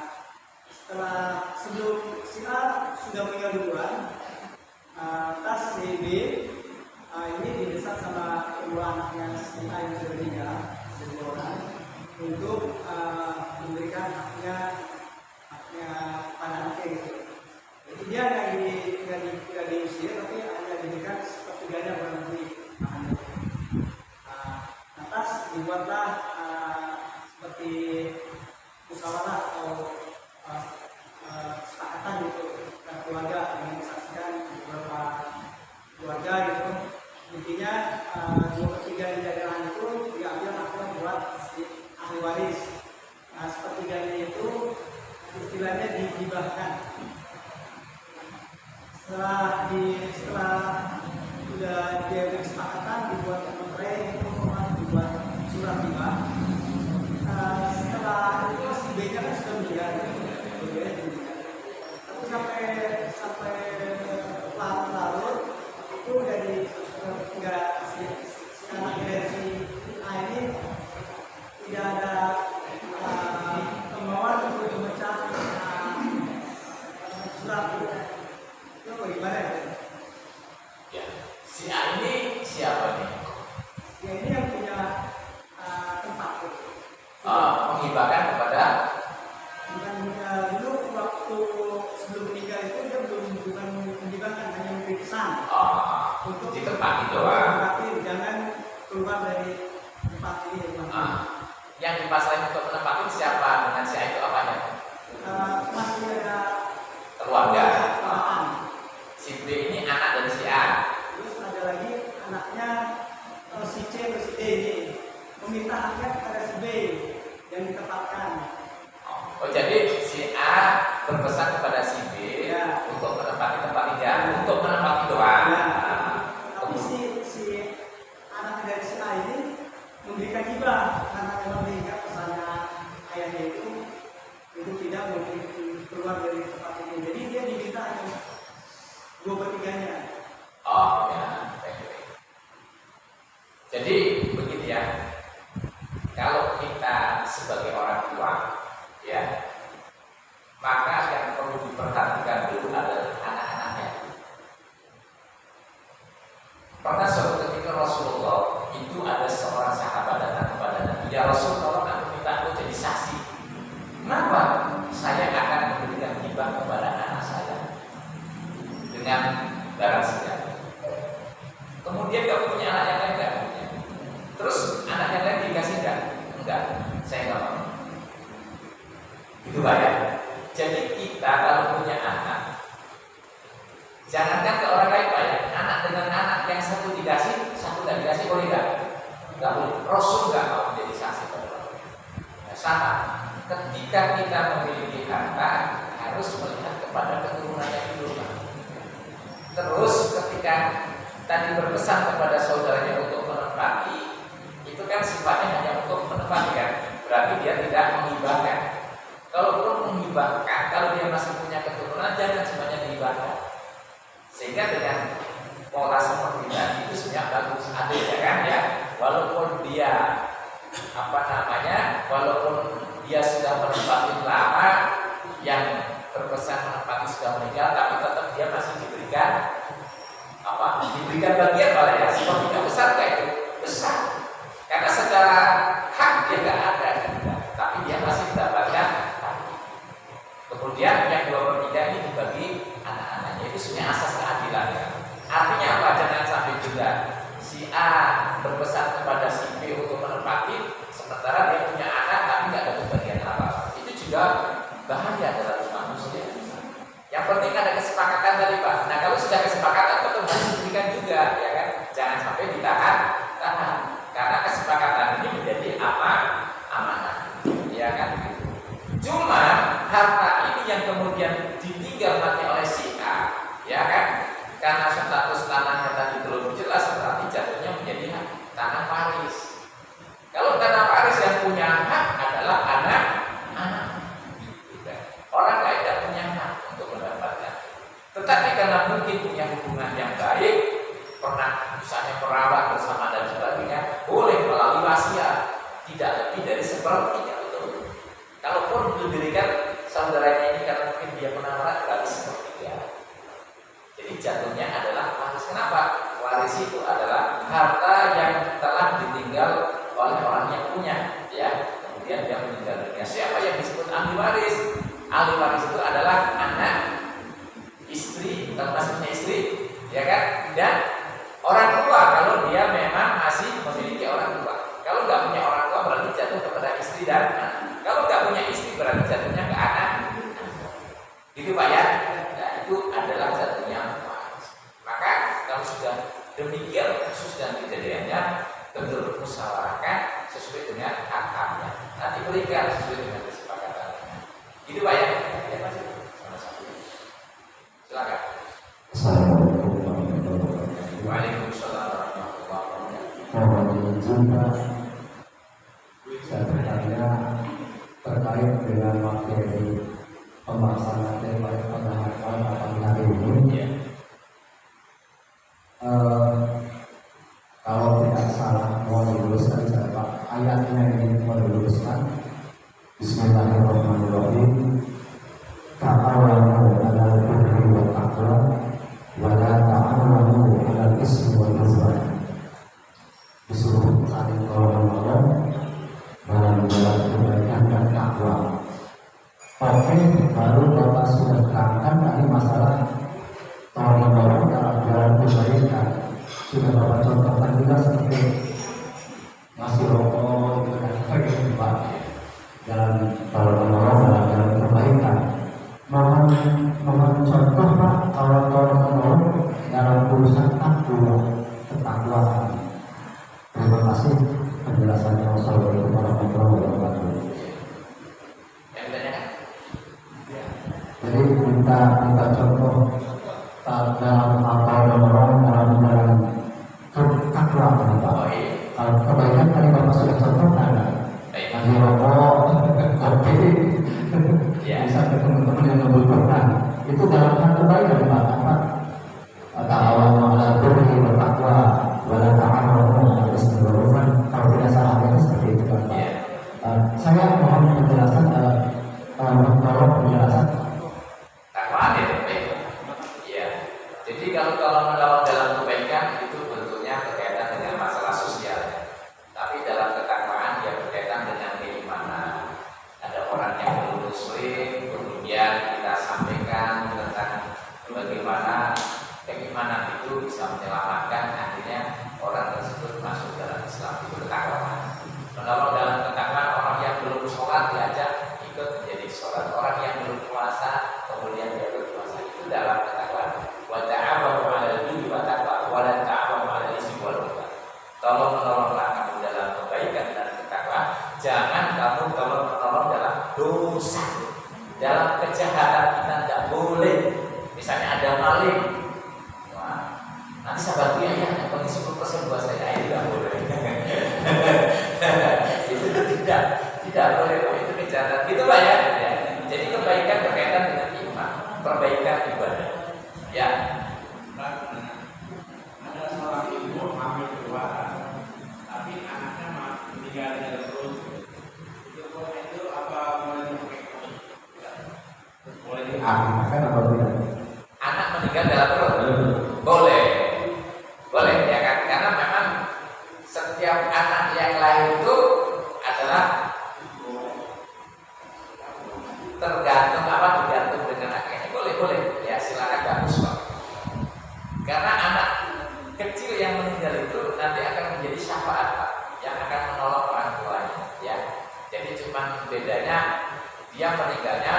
sebelum si A sudah meninggal duluan, tas si B ini didesak sama kedua anaknya si A yang sudah meninggal, kedua orang, untuk memberikan haknya pada anaknya gitu. Jadi dia nggak diusir, tapi hanya diberikan sepertiganya barang bukti. Atas dibuatlah seperti musyawarah atau kesepakatan gitu dan keluarga yang disaksikan beberapa keluarga gitu. Intinya 2/3 jajaran itu diambil haknya buat ahli waris. Nah, sepertiganya itu istilahnya dihibahkan. Setelah sudah dia kesepakatan dibuat kontrak itu dibuat surat hibah. Setelah itu si B-nya kan sudah meninggal, tapi sampai larut itu dari enggak si anaknya dari si A ini tidak ada kemauan untuk memecah surat itu bagaimana ya? Ya, si A ini siapa nih? Si A ini yang punya tempat. Menghibahkan kepada dulu waktu sebelum meninggal itu dia bukan menghibahkan, hanya memberi pesan untuk di tempat itu tapi jangan keluar dari tempat ini. Yang dipasrahin untuk menempatin siapa dengan si A itu apanya? Masih ada Keluarga. keluargaan. Si B ini anak dari si A. Terus ada lagi anaknya si C atau si D ini meminta haknya kepada si B yang ditempatkan. Oh, jadi si A berpesan kepada si B Ya, untuk menempati tempat dia, untuk menempati doang. ya. Tapi si anak dari si A ini memberikan hibah karena memang diingat pesannya ayahnya itu tidak boleh keluar dari tempat ini. Jadi dia diminta hanya 2/3-nya. Oh ya. Jadi begitu ya. Kalau kita sebagai orang tua, ya, maka yang perlu diperhatikan dulu adalah anak-anaknya. Pernah suatu ketika Rasulullah itu ada seorang sahabat datang kepada Nabi, ya Rasul, tolong aku minta aku jadi saksi. Kenapa? Saya akan memberikan hibah kepada anak saya dengan barang segar. Kemudian kamu punya anak yang lain enggak? Terus anak yang lain dikasih enggak? Saya enggak mau. Itu banyak. Jadi kita kalau punya anak, jangankan ke orang lain Pak ya, anak dengan anak yang satu dikasih, satu enggak dikasih, boleh enggak? Enggak boleh. Rasul enggak mau menjadi saksi pada orang. Nah, sama. Ketika kita memiliki harta, harus melihat kepada keturunannya dulu. Terus ketika tadi berpesan kepada saudaranya untuk menempati, itu kan sifatnya hanya untuk menempati kan, berarti dia tidak menghibahkan. Kalaupun menghibahkan, kalau dia masih punya keturunan, jangan semuanya dihibahkan. Sehingga dengan pola seperti tadi itu sebenarnya bagus, ada ya kan ya, walaupun dia bagian malah ya sepertinya besar kayak itu besar. Karena secara hak dia nggak ada, tapi dia masih mendapatkan hak. Kemudian yang 2/3 ini dibagi anak-anaknya, itu sebenarnya asas keadilan ya. Artinya apa? Jangan sampai juga si A berpesan kepada si B untuk menempati, sementara dia punya anak tapi nggak ada bagian apa. Itu juga bahaya dalam manusia. Yang penting ada kesepakatan tadi Pak. Nah kalau sudah kesepakatan betul harus diberikan juga, ya kan? Jangan sampai ditahan, karena kesepakatan ini menjadi amanah, ya kan? Cuma harta ini yang kemudian ditinggal mati oleh si A, ya kan? Karena status tanahnya tadi belum jelas, berarti jatuhnya menjadi tanah waris. Kalau tanah waris yang punya hak adalah anak-anak, orang lain tidak punya hak untuk mendapatkan. Tetapi karena mungkin punya hubungan yang baik, pernah misalnya perawat bersama dan sebagainya, boleh melalui wasiat tidak lebih dari 1/3 betul. Kalaupun diberikan saudaranya ini karena mungkin dia pernah merawat berarti 1/3. Jadi jatuhnya adalah waris. Kenapa? Waris itu adalah harta yang telah ditinggal oleh orang yang punya, ya. Kemudian dia meninggal dunia. Siapa yang disebut ahli waris? Ahli waris itu adalah anak, istri, kalau masih punya istri, ya kan? Dan orang tua kalau dia memang masih memiliki orang tua. Kalau nggak punya orang tua berarti jatuh kepada istri dan anak. Kalau nggak punya istri berarti jatuhnya ke anak. Gitu Pak ya? Nah, itu adalah jatuhnya waris. Maka kalau sudah demikian kasus dan kejadiannya, tentu musyawarahkan sesuai dengan hak-haknya. Nanti berikan sesuai dengan kesepakatannya. Gitu Pak ya? Ya Mas. Sama-sama. Silakan. Assalamualaikum warahmatullahi wabarakatuh. Waalaikumsalam warahmatullahi wabarakatuh. Mohon izin Pak, saya bertanya terkait dengan materi pembahasan materi pada hari ini. Ya. Kalau tidak salah mohon diluruskan saja Pak, ayatnya ini mohon diluruskan. Bismillahirrahmanirrahim. Ta'awanu 'alal birri wat taqwa wa la ta'awanu 'alal ismi wal 'udwan. Disuruh saling tolong-menolong dalam jalan kebaikan dan takwa. Oke, baru Bapak sudah terangkan tadi masalah tolong-menolong dalam jalan kebaikan. Sudah Bapak contohkan juga seperti ngasih rokok itu dan sebagainya Pak. Jalan tolong-menolong dalam jalan kebaikan. Mohon contoh Pak, kalau tolong-menolong dalam urusan takwa, ketakwaan. Terima kasih penjelasannya. Wassalamualaikum warahmatullahi wabarakatuh. Yang ditanyakan? Jadi minta contoh dalam tolong-menolong dalam jalan takwa Pak. Oh iya. Kalau kebaikan tadi Bapak sudah contohkan ada. Baik. Lagi rokok, kopi, Ya. bisa ke teman-teman yang membutuhkan. Itu dalam hal kebaikan Pak. Apa? Ta'awanu 'alal birri wat taqwa wa la ta'awanu 'alal ismi wal 'udwan. Kalau tidak salah itu seperti itu Pak. Ya. Saya mohon penjelasan, tolong penjelasan. Takwaan ya, baik. Iya. Jadi kalau menolong dalam kebaikan itu bentuknya berkaitan dengan masalah sosial. Tapi dalam ketakwaan dia berkaitan dengan keimanan. Ada orang yang belum muslim, kemudian kita sampaikan tentang bagaimana keimanan itu bisa menyelamatkan, akhirnya orang tersebut masuk dalam Islam. Itu ketakwaan. Menolong dalam ketakwaan orang yang belum sholat diajak ikut menjadi sholat. Orang yang belum puasa kemudian dia berpuasa, itu dalam ketakwaan. Wa ta'awanu 'alal birri wat taqwa wa la ta'awanu 'alal ismi wal 'udwan. Tolong menolonglah kamu dalam kebaikan dan ketakwaan. Jangan kamu tolong menolong dalam dosa, dalam kejahatan. Kita tidak boleh. Misalnya ada maling, wah, nanti sahabat dia ya, yang penting 10% buat saya, itu tidak boleh. Itu tidak boleh, itu kejahatan. Gitu Pak ya. Ya. Jadi kebaikan berkaitan dengan iman, perbaikan ibadah. Ya. Ada seorang ibu hamil dua, tapi anaknya meninggal dalam perut. Itu apa boleh dipakai? Boleh Kan atau tidak? Anak meninggal dalam perut? Boleh. Boleh. bedanya dia meninggalnya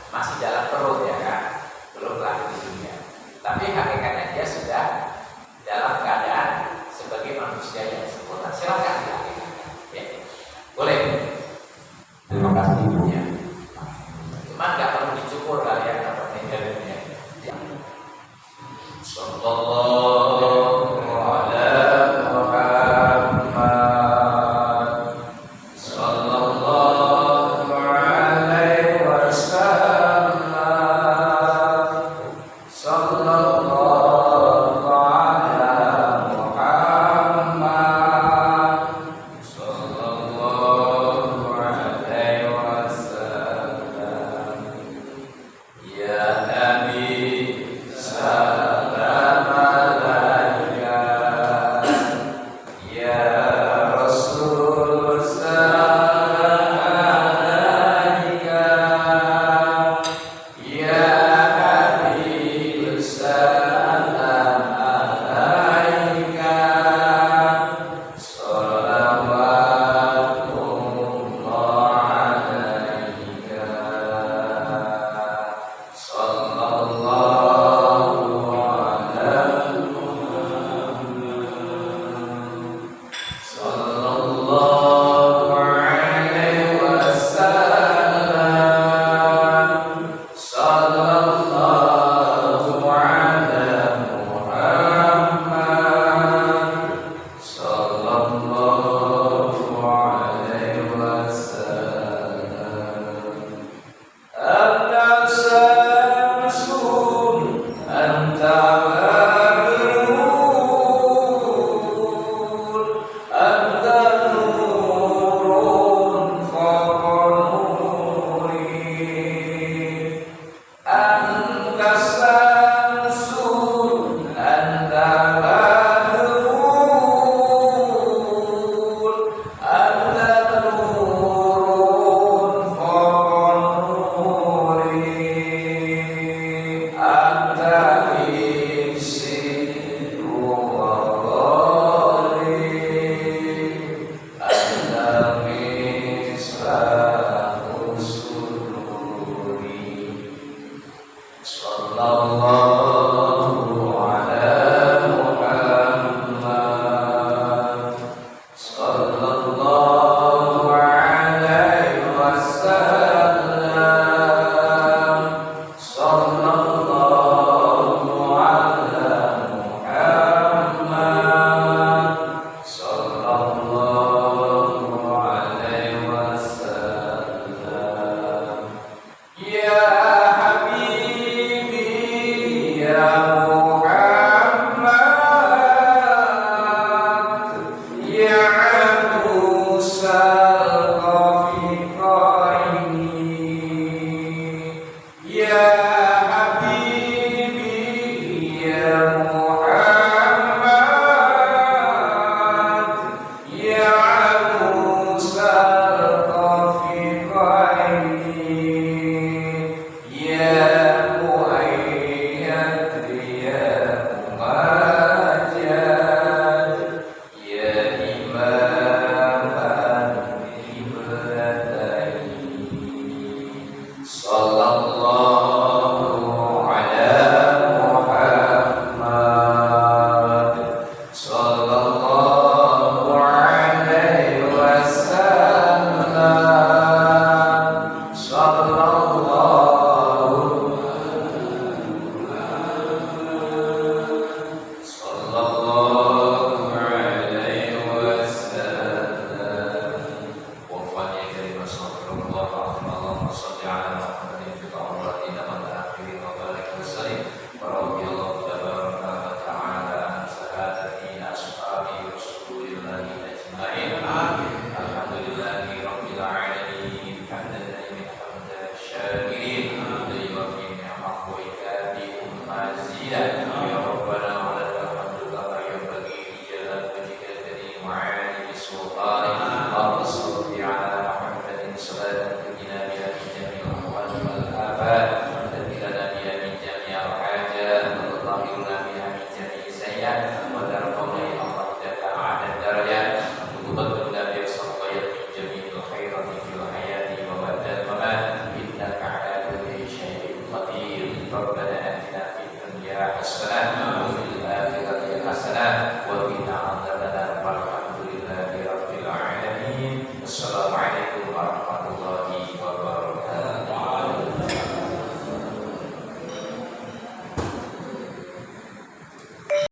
masih dalam perut ya kan, belum lahir di dunia. Tapi hakikatnya dia sudah dalam keadaan sebagai manusia yang sempurna. Silakan ya. Boleh. Terima kasih Bu. Ya.